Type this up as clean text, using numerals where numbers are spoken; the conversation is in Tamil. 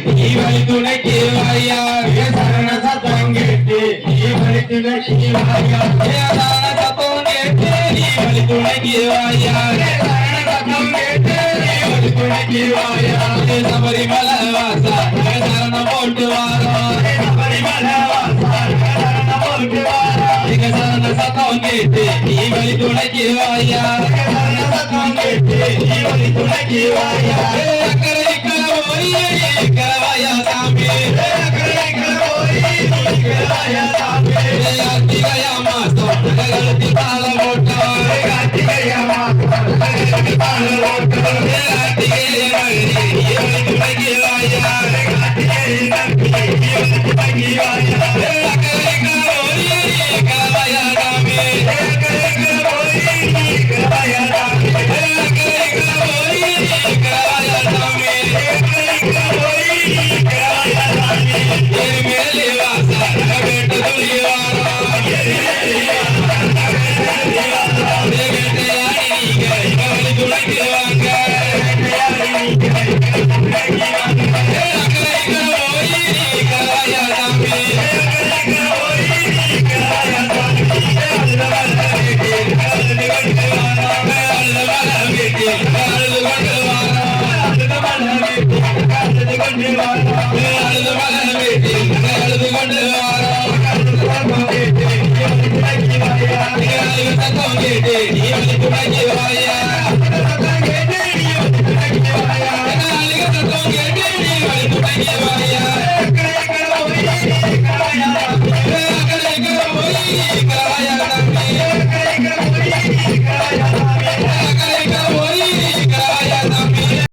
நீ வழி துணைக்கு வாயா சரண சத்தம் கேட்டு நீ வழி துணைக்கு வாயா சரண சத்தம் கேட்டு நீ வழி துணைக்கு வாயா சரண சத்தம் கேட்டு நீ வழி துணைக்கு வாயா சபரிமலை வாசா சரணம் போட்டு வாரோம் சபரிமலை வாசா சரணம் போட்டு வாரோம் சரண சத்தம் கேட்டு நீ வழி துணைக்கு வாயா சரண சத்தம் கேட்டு நீ வழி துணைக்கு வாயா அக்கறை கலவோயே கலவாயா சாமி அக்கறை கலவோயே கலவாயா சாமி கார்த்திகையா மாசம் நகரத்தி தாள ஓட்டம் கார்த்திகையா மாசம் நகரத்தி தாள ஓட்டம் கார்த்திகையா மகனே நீ வழி துணைக்கு வாயா கார்த்திகையா மகனே நீ வழி துணைக்கு வாயா அக்கறை கலவோயே கலவாயா சாமி அக்கறை கலவோயே கலவாயா சாமி அக்கறை கலவோயே கலவாயா சாமி மேலே வாசா நகவேட்டு துளி வாரா வழி துணைக்கு வாங்க கலவாயா சாமி நீ வழி துணைக்கு வாயா